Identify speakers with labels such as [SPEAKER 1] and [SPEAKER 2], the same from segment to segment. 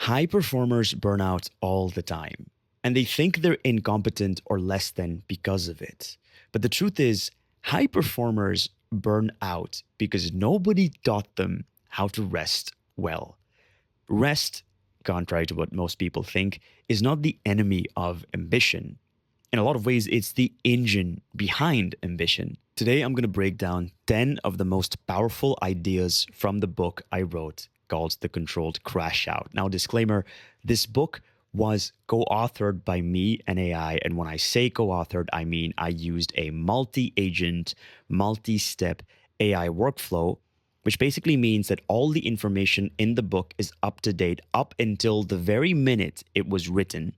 [SPEAKER 1] High performers burn out all the time, and they think they're incompetent or less than because of it. But the truth is, high performers burn out because nobody taught them how to rest well. Rest, contrary to what most people think, is not the enemy of ambition. In a lot of ways, it's the engine behind ambition. Today, I'm going to break down 10 of the most powerful ideas from the book I wrote called The Controlled Crash Out. Now, disclaimer, this book was co authored by me and AI. And when I say co authored, I mean I used a multi agent, multi step AI workflow, which basically means that all the information in the book is up to date up until the very minute it was written.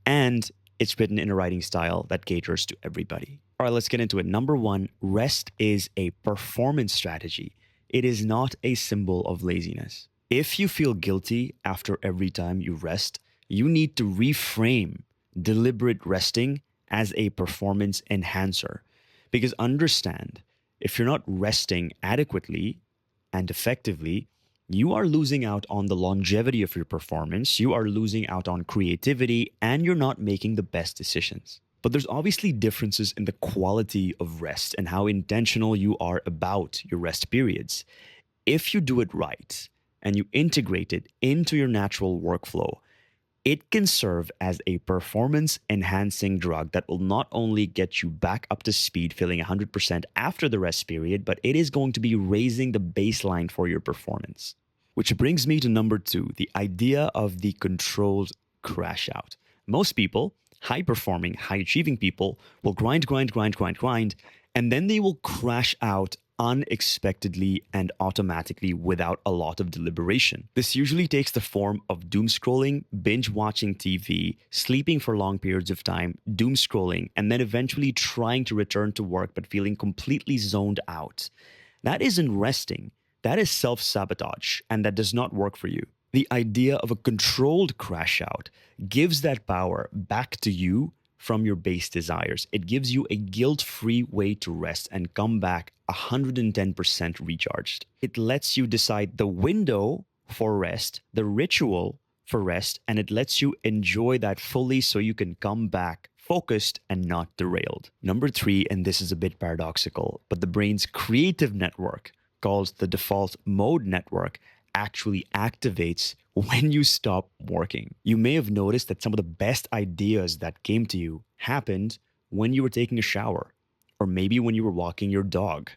[SPEAKER 1] And it's written in a writing style that caters to everybody. All right, let's get into it. Number one, rest is a performance strategy. It is not a symbol of laziness. If you feel guilty after every time you rest, you need to reframe deliberate resting as a performance enhancer. Because understand, if you're not resting adequately and effectively, you are losing out on the longevity of your performance, you are losing out on creativity, and you're not making the best decisions. But there's obviously differences in the quality of rest and how intentional you are about your rest periods. If you do it right and you integrate it into your natural workflow, it can serve as a performance enhancing drug that will not only get you back up to speed, feeling 100% after the rest period, but it is going to be raising the baseline for your performance. Which brings me to number two, the idea of the controlled crash out. Most people, high performing, high achieving people, will grind, and then they will crash out unexpectedly and automatically without a lot of deliberation. This usually takes the form of doom scrolling, binge watching TV, sleeping for long periods of time, doom scrolling, and then eventually trying to return to work but feeling completely zoned out. That isn't resting. That is self sabotage, and that does not work for you. The idea of a controlled crash out gives that power back to you from your base desires. It gives you a guilt-free way to rest and come back 110% recharged. It lets you decide the window for rest, the ritual for rest, and it lets you enjoy that fully so you can come back focused and not derailed. Number three, and this is a bit paradoxical, but the brain's creative network, called the default mode network, actually activates when you stop working. You may have noticed that some of the best ideas that came to you happened when you were taking a shower, or maybe when you were walking your dog.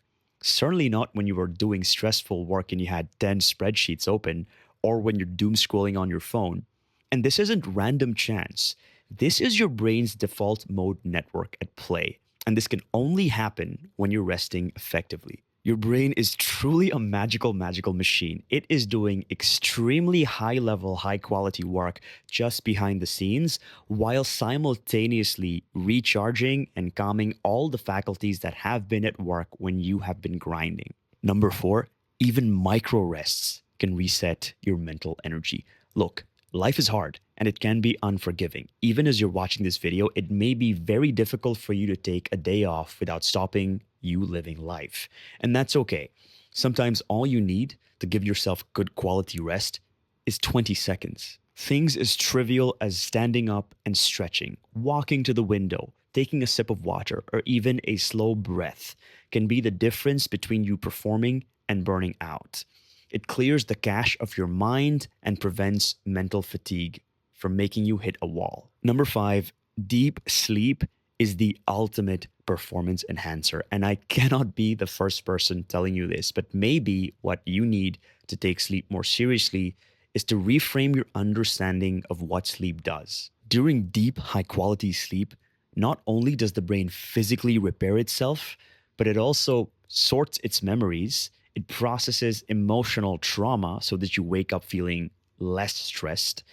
[SPEAKER 1] Certainly not when you were doing stressful work and you had 10 spreadsheets open, or when you're doom scrolling on your phone. And this isn't random chance. This is your brain's default mode network at play. And this can only happen when you're resting effectively. Your brain is truly a magical machine. It is doing extremely high level, high quality work just behind the scenes while simultaneously recharging and calming all the faculties that have been at work when you have been grinding. Number four, even micro rests can reset your mental energy. Look, life is hard and it can be unforgiving. Even as you're watching this video, it may be very difficult for you to take a day off without stopping you living life. And that's okay. Sometimes all you need to give yourself good quality rest is 20 seconds. Things as trivial as standing up and stretching, walking to the window, taking a sip of water, or even a slow breath can be the difference between you performing and burning out. It clears the cache of your mind and prevents mental fatigue from making you hit a wall. Number five, deep sleep is the ultimate performance enhancer. And I cannot be the first person telling you this, but maybe what you need to take sleep more seriously is to reframe your understanding of what sleep does. During deep, high quality sleep, not only does the brain physically repair itself, but it also sorts its memories. It processes emotional trauma so that you wake up feeling less stressed,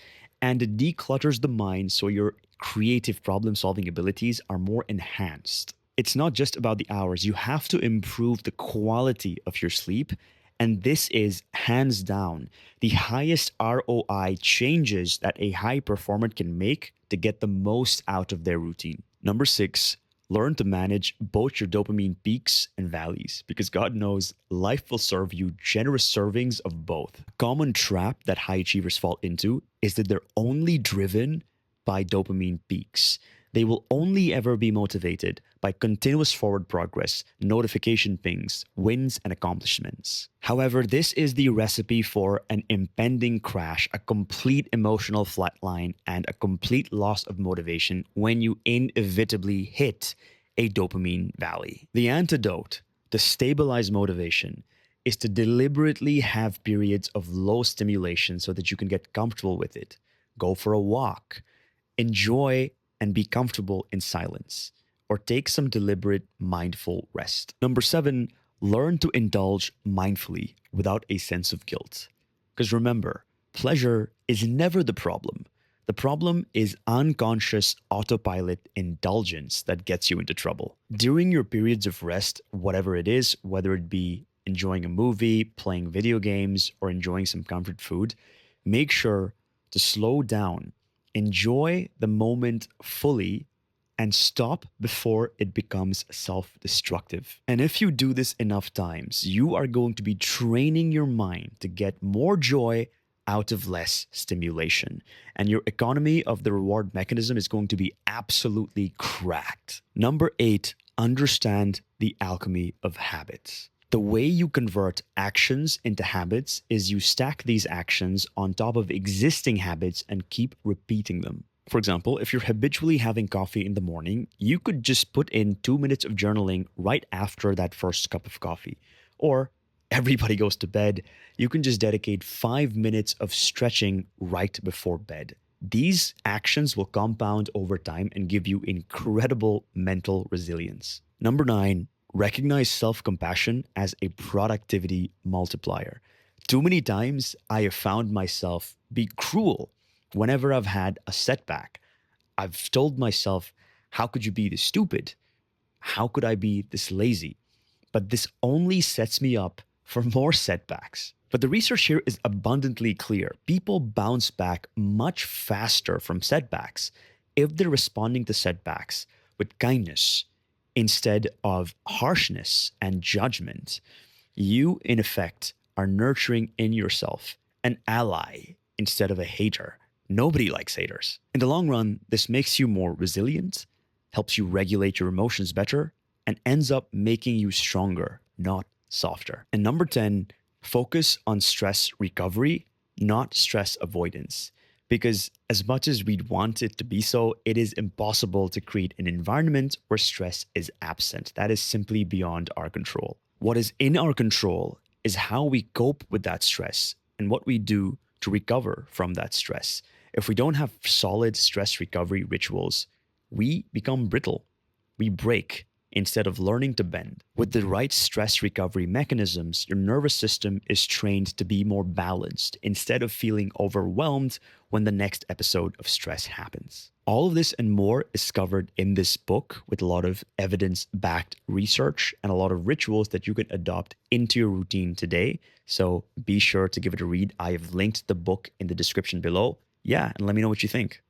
[SPEAKER 1] and it declutters the mind so your creative problem solving abilities are more enhanced. It's not just about the hours. You have to improve the quality of your sleep. And this is hands down the highest ROI changes that a high performer can make to get the most out of their routine. Number six, Learn to manage both your dopamine peaks and valleys because God knows life will serve you generous servings of both. A common trap that high achievers fall into is that they're only driven by dopamine peaks. They will only ever be motivated by continuous forward progress, notification pings, wins, and accomplishments. However, this is the recipe for an impending crash, a complete emotional flatline, and a complete loss of motivation when you inevitably hit a dopamine valley. The antidote to stabilize motivation is to deliberately have periods of low stimulation so that you can get comfortable with it. Go for a walk, enjoy and be comfortable in silence, or take some deliberate, mindful rest. Number 7, learn to indulge mindfully without a sense of guilt. Because remember, pleasure is never the problem. The problem is unconscious autopilot indulgence that gets you into trouble. During your periods of rest, whatever it is, whether it be enjoying a movie, playing video games, or enjoying some comfort food, make sure to slow down. Enjoy the moment fully and stop before it becomes self-destructive. And if you do this enough times, you are going to be training your mind to get more joy out of less stimulation. And your economy of the reward mechanism is going to be absolutely cracked. Number 8, understand the alchemy of habits. The way you convert actions into habits is you stack these actions on top of existing habits and keep repeating them. For example, if you're habitually having coffee in the morning, you could just put in 2 minutes of journaling right after that first cup of coffee. Or everybody goes to bed, you can just dedicate 5 minutes of stretching right before bed. These actions will compound over time and give you incredible mental resilience. Number 9, recognize self-compassion as a productivity multiplier. Too many times I have found myself be cruel whenever I've had a setback. I've told myself, how could you be this stupid? How could I be this lazy? But this only sets me up for more setbacks. But the research here is abundantly clear. People bounce back much faster from setbacks if they're responding to setbacks with kindness instead of harshness and judgment. You, in effect, are nurturing in yourself an ally instead of a hater. Nobody likes haters. In the long run, this makes you more resilient, helps you regulate your emotions better, and ends up making you stronger, not softer. And number 10, focus on stress recovery, not stress avoidance. Because as much as we'd want it to be so, it is impossible to create an environment where stress is absent. That is simply beyond our control. What is in our control is how we cope with that stress and what we do to recover from that stress. If we don't have solid stress recovery rituals, we become brittle. We break instead of learning to bend. With the right stress recovery mechanisms, your nervous system is trained to be more balanced instead of feeling overwhelmed when the next episode of stress happens. All of this and more is covered in this book with a lot of evidence-backed research and a lot of rituals that you can adopt into your routine today. So be sure to give it a read. I have linked the book in the description below. Yeah, and let me know what you think.